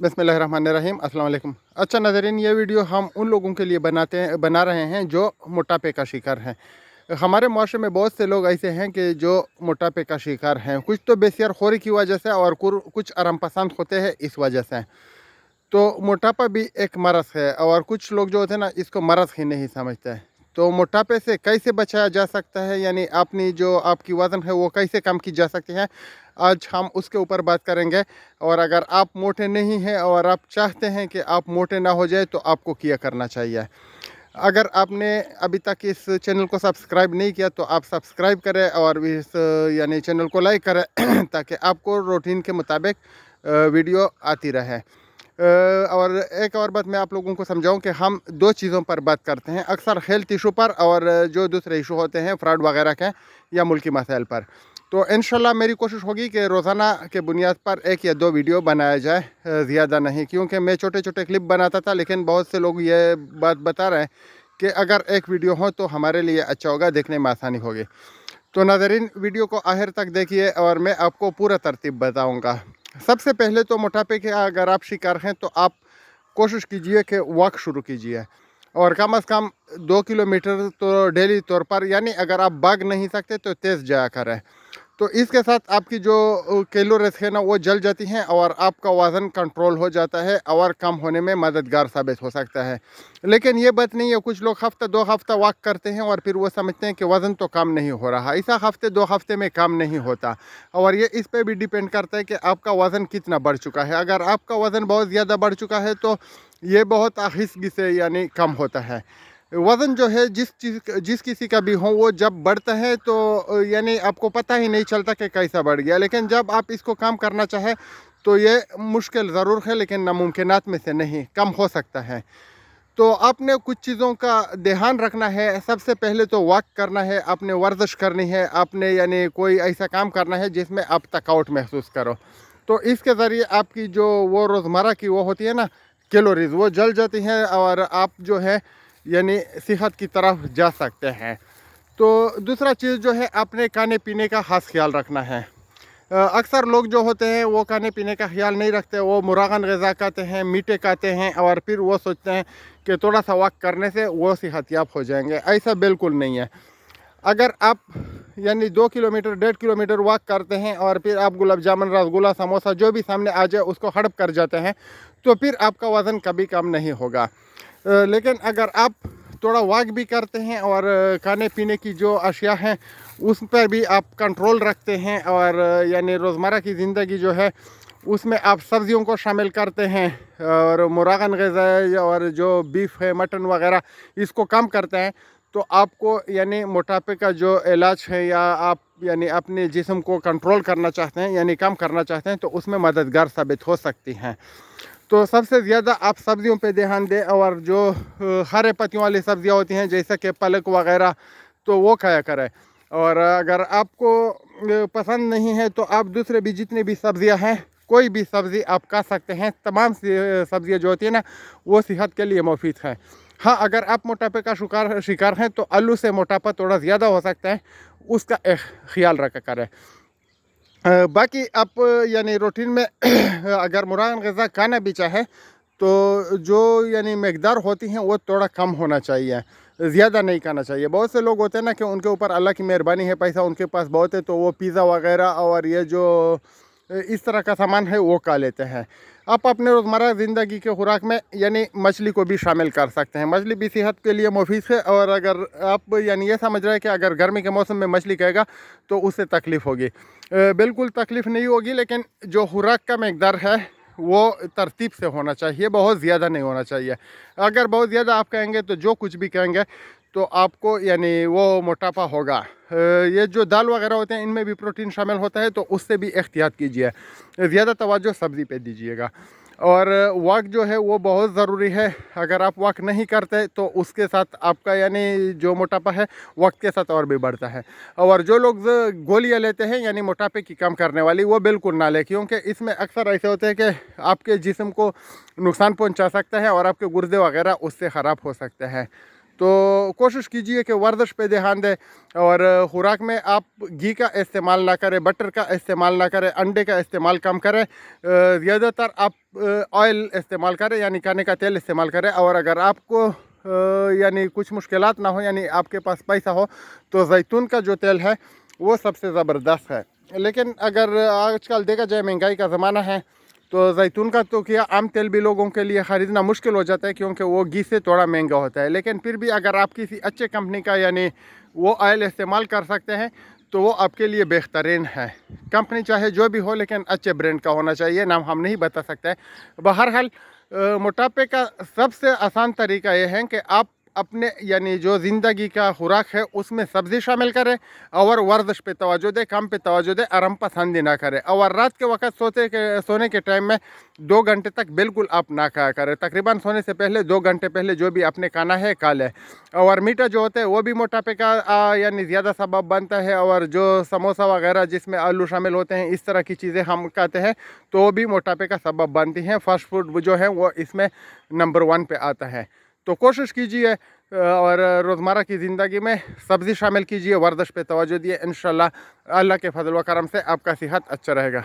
बिस्मिल्लाहिर्रहमानिर्रहीम अस्सलाम वालेकुम। अच्छा नाज़रीन, ये वीडियो हम उन लोगों के लिए बना रहे हैं जो मोटापे का शिकार हैं। हमारे मुआशरे में बहुत से लोग ऐसे हैं कि जो मोटापे का शिकार हैं, कुछ तो बेसियर खोरी की वजह से और कुछ आराम पसंद होते हैं इस वजह से। तो मोटापा भी एक मरज़ है और कुछ लोग जो होते हैं ना, इसको मरज़ ही नहीं समझते हैं। तो मोटापे से कैसे बचाया जा सकता है, यानी अपनी जो आपकी वज़न है वो कैसे कम की जा सकती है, आज हम उसके ऊपर बात करेंगे। और अगर आप मोटे नहीं हैं और आप चाहते हैं कि आप मोटे ना हो जाए तो आपको क्या करना चाहिए। अगर आपने अभी तक इस चैनल को सब्सक्राइब नहीं किया तो आप सब्सक्राइब करें और इस यानी चैनल को लाइक करें ताकि आपको रूटीन के मुताबिक वीडियो आती रहे। और एक और बात मैं आप लोगों को समझाऊं कि हम दो चीज़ों पर बात करते हैं, अक्सर हेल्थ इशू पर और जो दूसरे इशू होते हैं फ्रॉड वगैरह के या मुल्की मसाइल पर। तो इंशाल्लाह मेरी कोशिश होगी कि रोज़ाना के बुनियाद पर एक या दो वीडियो बनाया जाए, ज़्यादा नहीं, क्योंकि मैं छोटे छोटे क्लिप बनाता था लेकिन बहुत से लोग ये बात बता रहे हैं कि अगर एक वीडियो हो तो हमारे लिए अच्छा होगा, देखने में आसानी होगी। तो नाज़रीन, वीडियो को आखिर तक देखिए और मैं आपको पूरा तरतीब बताऊंगा। सबसे पहले तो मोटापे के अगर आप शिकार हैं तो आप कोशिश कीजिए कि वॉक शुरू कीजिए और कम अज़ कम 2 किलोमीटर तो डेली तौर पर, यानी अगर आप भाग नहीं सकते तो तेज़ जाया करें। तो इसके साथ आपकी जो कैलोरीज है ना वो जल जाती हैं और आपका वज़न कंट्रोल हो जाता है और कम होने में मददगार साबित हो सकता है। लेकिन ये बात नहीं है, कुछ लोग हफ्ता 2 हफ्ता वॉक करते हैं और फिर वो समझते हैं कि वज़न तो कम नहीं हो रहा। ऐसा हफ्ते 2 हफ्ते में कम नहीं होता और ये इस पे भी डिपेंड करता है कि आपका वज़न कितना बढ़ चुका है। अगर आपका वज़न बहुत ज़्यादा बढ़ चुका है तो ये बहुत आहिस्ते से यानी कम होता है। वज़न जो है जिस किसी का भी हो, वो जब बढ़ता है तो यानी आपको पता ही नहीं चलता कि कैसा बढ़ गया। लेकिन जब आप इसको कम करना चाहें तो ये मुश्किल ज़रूर है लेकिन नामुमकिनात में से नहीं, कम हो सकता है। तो आपने कुछ चीज़ों का ध्यान रखना है। सबसे पहले तो वॉक करना है, आपने वर्जिश करनी है, आपने यानी कोई ऐसा काम करना है जिसमें आप थकावट महसूस करो। तो इसके ज़रिए आपकी जो वो रोज़मर्रा की वो होती है ना कैलोरीज, वो जल जाती हैं और आप जो है यानी सेहत की तरफ जा सकते हैं। तो दूसरा चीज़ जो है, अपने खाने पीने का ख़ास ख्याल रखना है। अक्सर लोग जो होते हैं वो खाने पीने का ख्याल नहीं रखते, वो मुरागन ग़िज़ा खाते हैं, मीठे खाते हैं और फिर वो सोचते हैं कि थोड़ा सा वॉक करने से वो सेहतयाब हो जाएंगे। ऐसा बिल्कुल नहीं है। अगर आप यानी 2 किलोमीटर 1.5 किलोमीटर वॉक करते हैं और फिर आप गुलाब जामुन, रसगुल्ला, समोसा जो भी सामने आ जाए उसको हड़प कर जाते हैं तो फिर आपका वज़न कभी कम नहीं होगा। लेकिन अगर आप थोड़ा वॉक भी करते हैं और खाने पीने की जो अशिया हैं उस पर भी आप कंट्रोल रखते हैं और यानी रोज़मर्रा की ज़िंदगी जो है उसमें आप सब्ज़ियों को शामिल करते हैं और मुरागन ग़िज़ा और जो बीफ है, मटन वगैरह, इसको कम करते हैं, तो आपको यानी मोटापे का जो इलाज है या आप यानी अपने जिस्म को कंट्रोल करना चाहते हैं यानी कम करना चाहते हैं तो उसमें मददगार साबित हो सकती हैं। तो सबसे ज़्यादा आप सब्ज़ियों पे ध्यान दें और जो हरे पत्तियों वाली सब्ज़ियाँ होती हैं जैसे कि पालक वगैरह, तो वो खाया करें। और अगर आपको पसंद नहीं है तो आप दूसरे भी जितनी भी सब्ज़ियाँ हैं, कोई भी सब्ज़ी आप खा सकते हैं। तमाम सब्ज़ियाँ जो होती है ना वो सेहत के लिए मुफीद है। हाँ, अगर आप मोटापे का शिकार हैं तो आलू से मोटापा थोड़ा ज़्यादा हो सकता है, उसका ख्याल रखा करें। बाकी आप यानी रूटीन में अगर मुरागन ग़िज़ा खाना भी चाहे तो जो यानी मकदार होती हैं वो थोड़ा कम होना चाहिए, ज़्यादा नहीं खाना चाहिए। बहुत से लोग होते हैं ना कि उनके ऊपर अल्लाह की मेहरबानी है, पैसा उनके पास बहुत है, तो वो पिज़्ज़ा वगैरह और ये जो इस तरह का सामान है वो खा लेते हैं। आप अपने रोज़मर्रा ज़िंदगी के खुराक में यानी मछली को भी शामिल कर सकते हैं। मछली भी सेहत के लिए मुफीद है और अगर आप यानी ये समझ रहे हैं कि अगर गर्मी के मौसम में मछली खाएगा तो उससे तकलीफ़ होगी, बिल्कुल तकलीफ़ नहीं होगी। लेकिन जो खुराक का मकदार है वो तरतीब से होना चाहिए, बहुत ज़्यादा नहीं होना चाहिए। अगर बहुत ज़्यादा आप कहेंगे तो जो कुछ भी कहेंगे तो आपको यानी वो मोटापा होगा। ये जो दाल वगैरह होते हैं इनमें भी प्रोटीन शामिल होता है तो उससे भी एहतियात कीजिए, ज़्यादा तवज्जो सब्ज़ी पे दीजिएगा। और वॉक जो है वो बहुत ज़रूरी है। अगर आप वॉक नहीं करते तो उसके साथ आपका यानी जो मोटापा है वक्त के साथ और भी बढ़ता है। और जो लोग गोलियां लेते हैं यानी मोटापे की कम करने वाली, वो बिल्कुल ना लें, क्योंकि इसमें अक्सर ऐसे होते हैं कि आपके जिस्म को नुकसान पहुंचा सकता है और आपके गुर्दे वगैरह उससे ख़राब हो सकते हैं। तो कोशिश कीजिए कि वर्जिश पे ध्यान दें और खुराक में आप घी का इस्तेमाल ना करें, बटर का इस्तेमाल ना करें, अंडे का इस्तेमाल कम करें। ज़्यादातर आप ऑयल इस्तेमाल करें, यानी खाने का तेल इस्तेमाल करें। और अगर आपको यानी कुछ मुश्किलात ना हो, यानी आपके पास पैसा हो, तो जैतून का जो तेल है वो सबसे ज़बरदस्त है। लेकिन अगर आजकल देखा जाए महंगाई का ज़माना है, तो जैतून का तो क्या आम तेल भी लोगों के लिए ख़रीदना मुश्किल हो जाता है, क्योंकि वो घी से थोड़ा महंगा होता है। लेकिन फिर भी अगर आप किसी अच्छे कंपनी का यानी वो ऑयल इस्तेमाल कर सकते हैं, तो वो आपके लिए बेहतरीन है। कंपनी चाहे जो भी हो, लेकिन अच्छे ब्रांड का होना चाहिए, नाम हम नहीं बता सकते। बहरहाल मोटापे का सबसे आसान तरीका ये है कि आप अपने यानी जो ज़िंदगी का खुराक है उसमें सब्ज़ी शामिल करें और वर्जिश पे तवज्जो दें, काम पे तवज्जो दें, आराम पसंदी ना करें। और रात के वक्त सोने के टाइम में 2 घंटे तक बिल्कुल आप ना खाया करें। तकरीबन सोने से पहले 2 घंटे पहले जो भी आपने खाना है खा लें। और मीठा जो होता है वो भी मोटापे का यानी ज़्यादा सबब बनता है। और जो समोसा वगैरह जिसमें आलू शामिल होते हैं, इस तरह की चीज़ें हम खाते हैं, तो वो भी मोटापे का सबब बनती हैं। फास्ट फूड जो है वो इसमें नंबर 1 पे आता है। तो कोशिश कीजिए और रोज़मर्रा की ज़िंदगी में सब्ज़ी शामिल कीजिए, वर्जिश पे तवज्जो दिए। इंशाअल्लाह अल्लाह के फजल व करम से आपका सेहत अच्छा रहेगा।